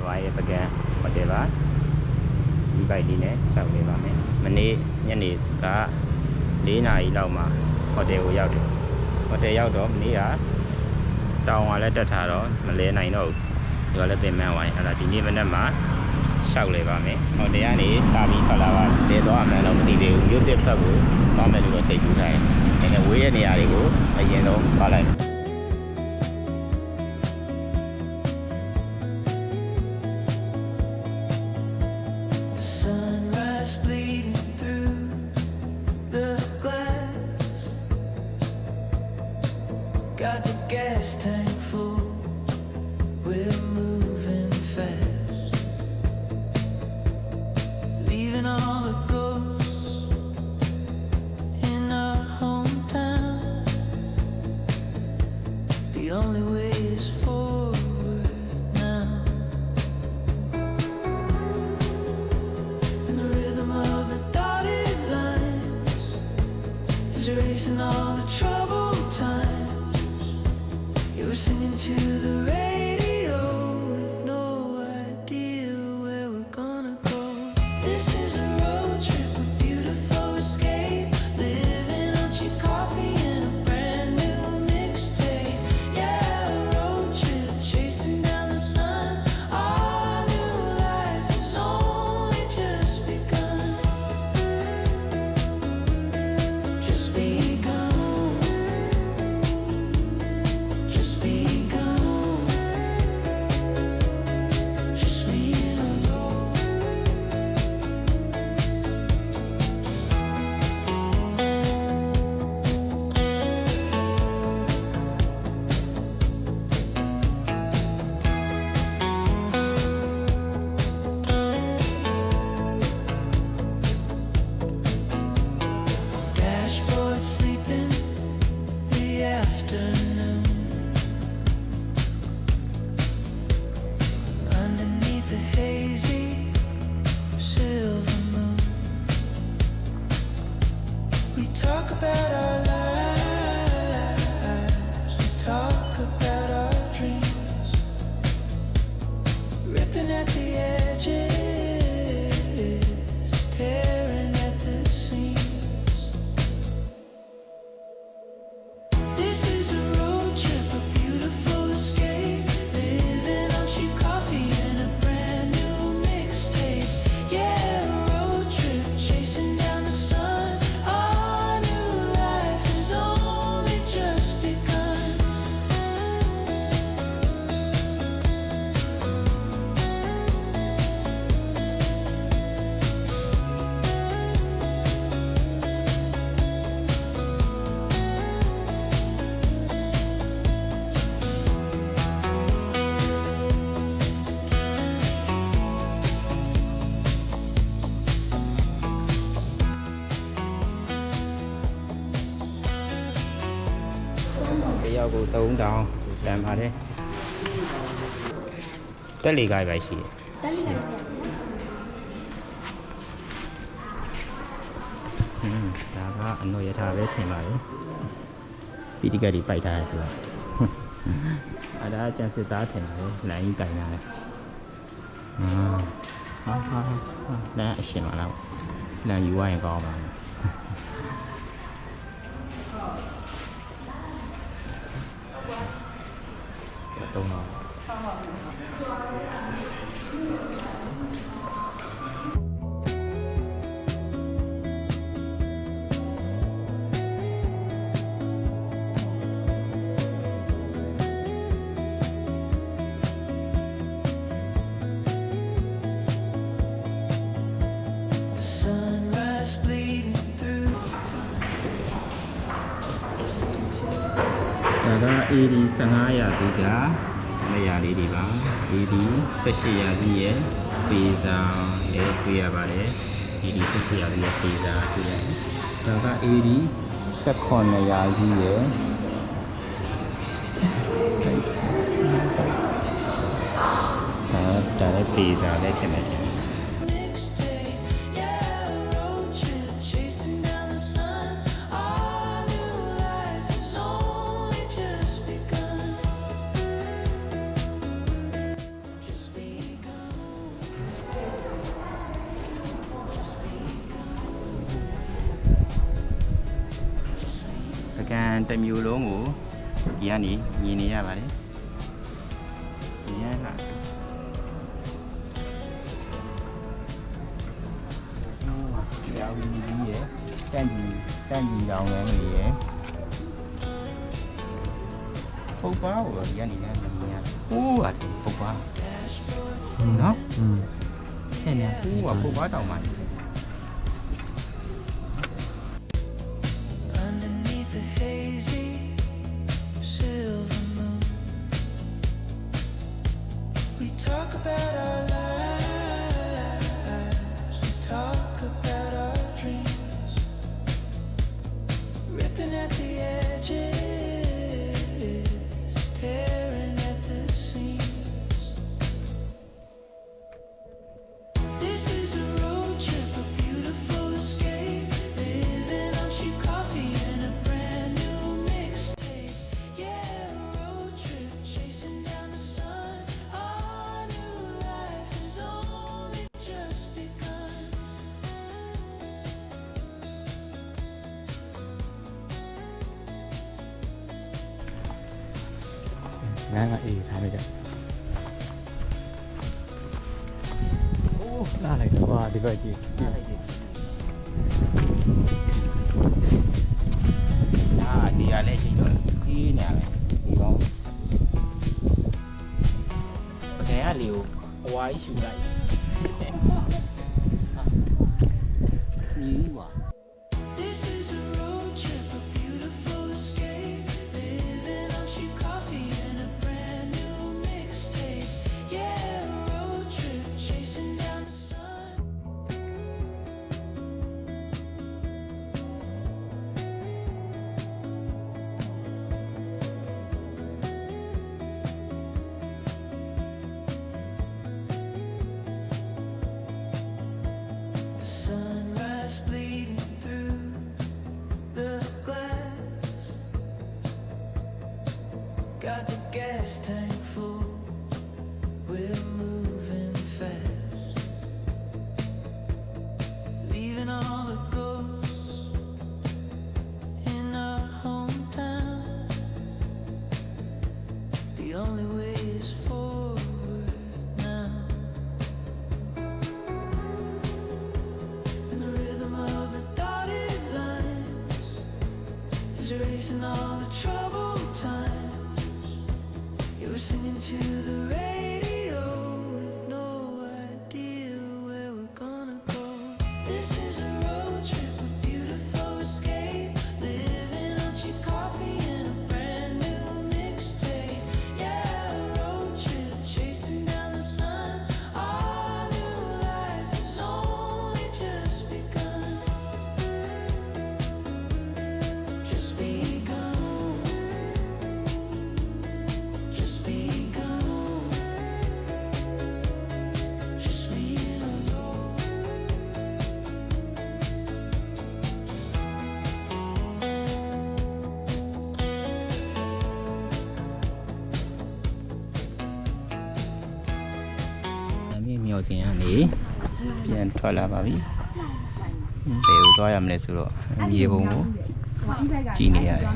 Why Bagan whatever đi bay đi nè sau này bà mẹ mình đi nhân đi cả đi này lâu mà hotel giao được hotel giao đó mình đi à tàu ngoài lấy đất thả đó mình lấy này nữa rồi lấy tiền mang ngoài là thì như bên đó mà sau này bà mẹ hotel này ta bị phải là để đó mà nó đi đều dưới tiếp sau của ba mẹ được xây chủ này nên là quý này à đi của tại vì nó qua lại Got the gas tank full, we're moving fast, leaving all the ghosts in our hometown. The only way is forward now, and the rhythm of the dotted lines is erasing all the troubled time. We're singing to the radio with no idea where we're gonna go. This is a road trip, a beautiful escape, living on cheap coffee and a brand new mixtape. Yeah, a road trip, chasing down the sun. Our new life has only just begun. Just begun. Talk about our lives, we talk about our dreams, ripping at the edges, tearing at the seams. This is a road trip, a beautiful escape, living on cheap coffee and a brand new mixtape. Yeah, a road trip, chasing down the sun. Bây giờ tôi uống đâu làm hả thế tất lì gai vậy xí đã có anh nuôi thà với thằng này bị đi cái đi bay thà rồi ở đó chân sư tá thằng này lại những cái này đã xem mà đâu là gì quay co mà tôi nói Ada iri sangaya tiga, mayari di bang, iri sesiya dia, pizza, pria balik, iri sesiya dia pizza dia. Ada iri sekon mayari dia. Ada pizza dia kena. Bagan တစ်မျိုးလုံးကိုဒီကနေမြင်နေရပါတယ်ဒီရလာကြောင်ကြီးရယ်တန့်ကြီးတောင်လည်းနေရယ်ပုပ်ပါကိုဒီကနေလည်းမြင်ရဟိုးပါတယ်ပုပ်ပါနော်ဟဲ့နေဟိုးကပုပ်ပါတောင်မှငါကအေးထားလိုက်ကြအိုးလာလိုက်တော့ဒီဘက်ကြည့်လာလိုက်ကြည့်ဒီရလဲချိန်တော့ဒီနေရာပဲဒီကောင်းပကံကလေကိုအဝါကြီးရှူလိုက်ကြီးပါGot the gas tank full, we're moving fast, leaving all the ghosts in our hometown. The only way is forward now, and the rhythm of the dotted lines is erasing all the troubled time. We're singing to the radio with no idea where we're gonna go. This is a road trip, a beautiful escape, living on cheap coffee and a brand new mixtape. Yeah, a road trip, chasing down the sun. Our new life has only just begun. Just begun.မြော်စင်ကနေပြန်ထွက်လာပါပြီဘယ်ကိုသွားရမလဲဆိုတော့မြေပုံကိုကြည့်နေရတယ်